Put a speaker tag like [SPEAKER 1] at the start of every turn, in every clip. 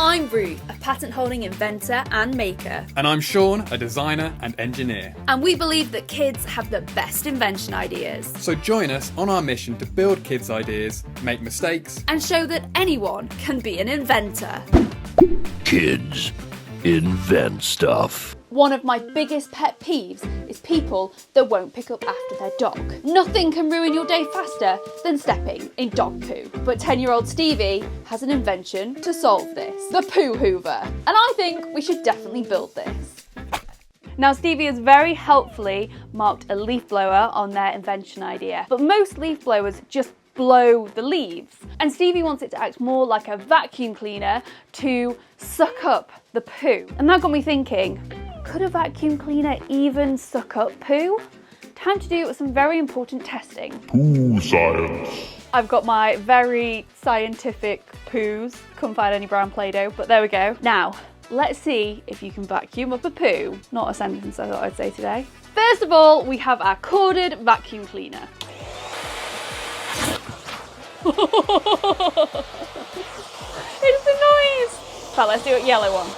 [SPEAKER 1] I'm Ruth, a patent-holding inventor and maker.
[SPEAKER 2] And I'm Sean, a designer and engineer.
[SPEAKER 1] And we believe that kids have the best invention ideas.
[SPEAKER 2] So join us on our mission to build kids' ideas, make mistakes,
[SPEAKER 1] and show that anyone can be an inventor.
[SPEAKER 3] Kids invent stuff.
[SPEAKER 1] One of my biggest pet peeves is people that won't pick up after their dog. Nothing can ruin your day faster than stepping in dog poo. But 10-year-old Stevie has an invention to solve this. The poo hoover. And I think we should definitely build this. Now Stevie has very helpfully marked a leaf blower on their invention idea. But most leaf blowers just blow the leaves. And Stevie wants it to act more like a vacuum cleaner to suck up the poo. And that got me thinking, could a vacuum cleaner even suck up poo? Time to do some very important testing.
[SPEAKER 3] Poo science.
[SPEAKER 1] I've got my very scientific poos. Couldn't find any brown Play-Doh, but there we go. Now, let's see if you can vacuum up a poo. Not a sentence I thought I'd say today. First of all, we have our corded vacuum cleaner. It's the noise! But let's do a yellow one.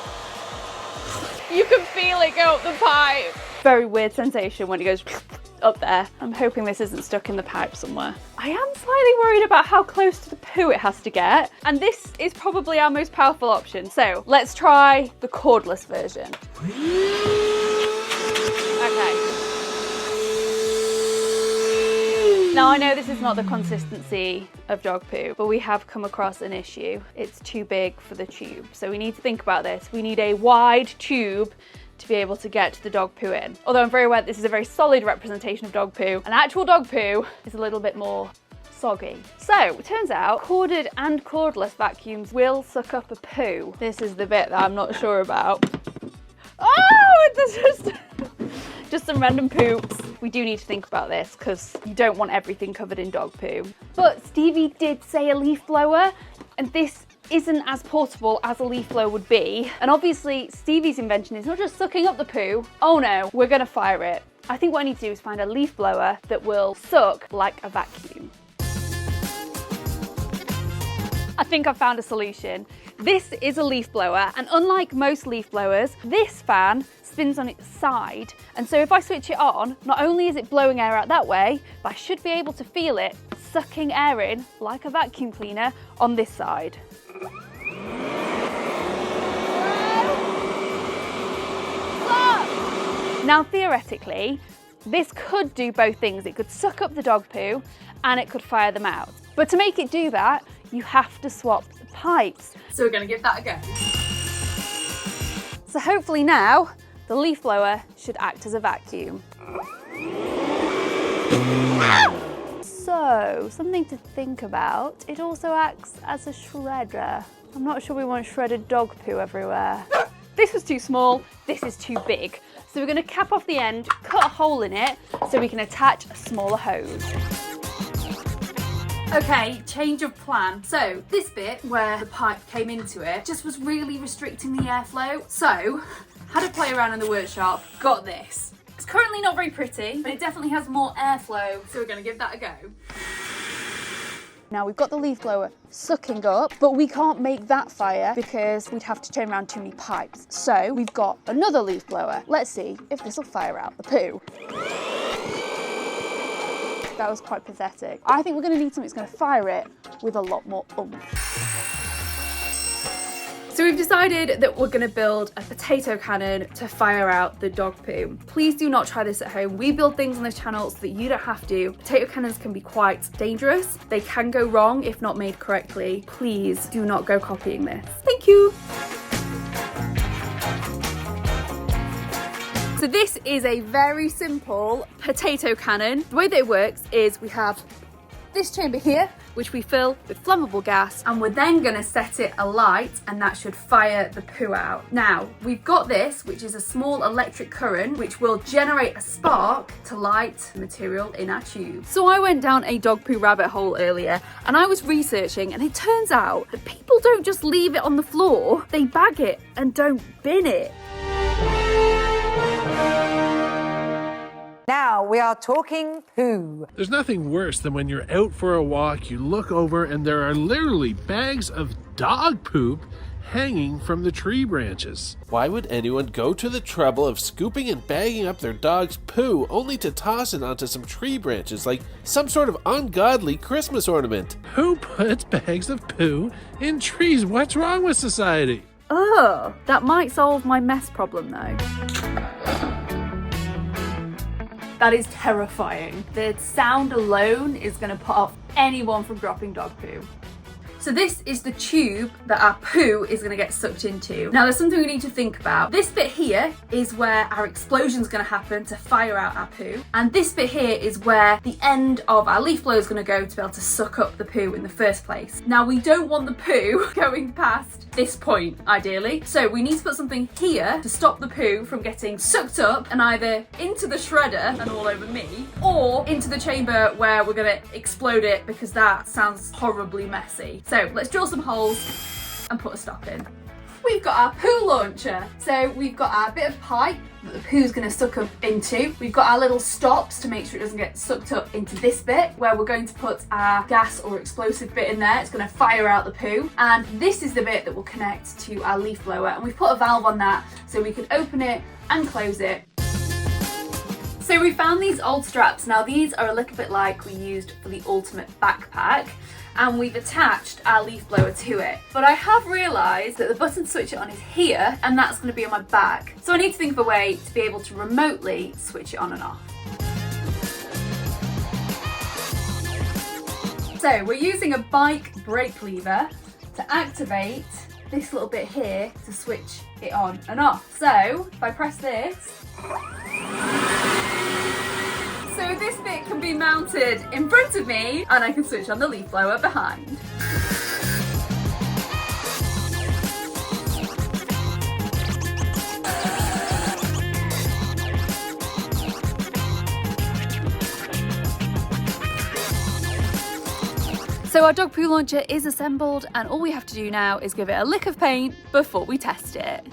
[SPEAKER 1] You can feel it go up the pipe. Very weird sensation when it goes up there. I'm hoping this isn't stuck in the pipe somewhere. I am slightly worried about how close to the poo it has to get. And this is probably our most powerful option. So let's try the cordless version. Okay. Now I know this is not the consistency of dog poo, but we have come across an issue. It's too big for the tube. So we need to think about this. We need a wide tube to be able to get the dog poo in. Although I'm very aware this is a very solid representation of dog poo, and actual dog poo is a little bit more soggy. So it turns out corded and cordless vacuums will suck up a poo. This is the bit that I'm not sure about. Oh, it's just some random poops. We do need to think about this because you don't want everything covered in dog poo. But Stevie did say a leaf blower, and this isn't as portable as a leaf blower would be. And obviously Stevie's invention is not just sucking up the poo. Oh no, we're gonna fire it. I think what I need to do is find a leaf blower that will suck like a vacuum. I think I've found a solution. This is a leaf blower, and unlike most leaf blowers, this fan spins on its side. And so if I switch it on, not only is it blowing air out that way, but I should be able to feel it sucking air in like a vacuum cleaner on this side. Now theoretically, this could do both things. It could suck up the dog poo and it could fire them out. But to make it do that, you have to swap the pipes. So we're gonna give that a go. So hopefully now, the leaf blower should act as a vacuum. So, something to think about. It also acts as a shredder. I'm not sure we want shredded dog poo everywhere. This was too small, this is too big. So we're gonna cap off the end, cut a hole in it, so we can attach a smaller hose. Okay, change of plan. So this bit where the pipe came into it just was really restricting the airflow. So, had to play around in the workshop, got this. It's currently not very pretty, but it definitely has more airflow, so we're gonna give that a go. Now we've got the leaf blower sucking up, but we can't make that fire because we'd have to turn around too many pipes. So we've got another leaf blower. Let's see if this will fire out the poo. That was quite pathetic. I think we're gonna need something that's gonna fire it with a lot more oomph. So we've decided that we're gonna build a potato cannon to fire out the dog poo. Please do not try this at home. We build things on this channel so that you don't have to. Potato cannons can be quite dangerous. They can go wrong if not made correctly. Please do not go copying this. Thank you. So this is a very simple potato cannon. The way that it works is we have this chamber here, which we fill with flammable gas, and we're then gonna set it alight, and that should fire the poo out. Now, we've got this, which is a small electric current, which will generate a spark to light the material in our tube. So I went down a dog poo rabbit hole earlier, and I was researching, and it turns out that people don't just leave it on the floor, they bag it and don't bin it.
[SPEAKER 4] Now we are talking poo.
[SPEAKER 5] There's nothing worse than when you're out for a walk, you look over and there are literally bags of dog poop hanging from the tree branches. Why would anyone go to the trouble of scooping and bagging up their dog's poo only to toss it onto some tree branches like some sort of ungodly Christmas ornament? Who puts bags of poo in trees? What's wrong with society?
[SPEAKER 1] Oh, that might solve my mess problem though. That is terrifying. The sound alone is going to put off anyone from dropping dog poo. So this is the tube that our poo is going to get sucked into. Now there's something we need to think about. This bit here is where our explosion is going to happen to fire out our poo. And this bit here is where the end of our leaf blower is going to go to be able to suck up the poo in the first place. Now we don't want the poo going past this point, ideally. So we need to put something here to stop the poo from getting sucked up and either into the shredder and all over me, or into the chamber where we're going to explode it, because that sounds horribly messy. So let's drill some holes and put a stop in. We've got our poo launcher. So we've got our bit of pipe that the poo's going to suck up into. We've got our little stops to make sure it doesn't get sucked up into this bit where we're going to put our gas or explosive bit in there. It's going to fire out the poo. And this is the bit that will connect to our leaf blower. And we've put a valve on that so we can open it and close it. So we found these old straps. Now these are a little bit like we used for the ultimate backpack, and we've attached our leaf blower to it. But I have realised that the button to switch it on is here, and that's going to be on my back. So I need to think of a way to be able to remotely switch it on and off. So we're using a bike brake lever to activate this little bit here to switch it on and off. So if I press this, so this bit can be mounted in front of me and I can switch on the leaf blower behind. So our dog poo launcher is assembled, and all we have to do now is give it a lick of paint before we test it.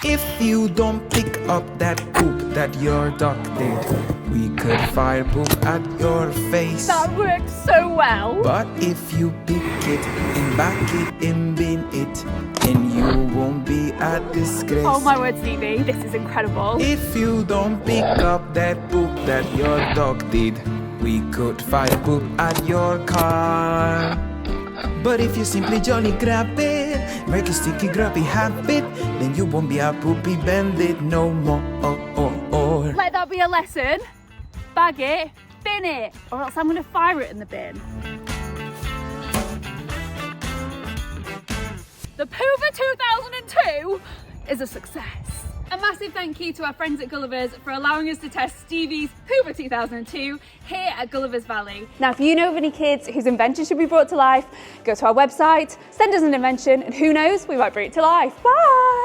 [SPEAKER 6] If you don't pick up that poop that your dog did, we could fire poop at your face.
[SPEAKER 1] That worked so well.
[SPEAKER 6] But if you pick it and back it and bin it, then you won't be a disgrace.
[SPEAKER 1] Oh my word, Stevie, this is incredible.
[SPEAKER 6] If you don't pick up that poop that your dog did, we could fire poop at your car. But if you simply jolly grab it, make a sticky grubby habit, then you won't be a poopy bandit no more.
[SPEAKER 1] Let that be a lesson. Bag it, bin it, or else I'm going to fire it in the bin. The Poover 2002 is a success. A massive thank you to our friends at Gulliver's for allowing us to test Stevie's Poover 2002 here at Gulliver's Valley. Now, if you know of any kids whose invention should be brought to life, go to our website, send us an invention, and who knows, we might bring it to life. Bye!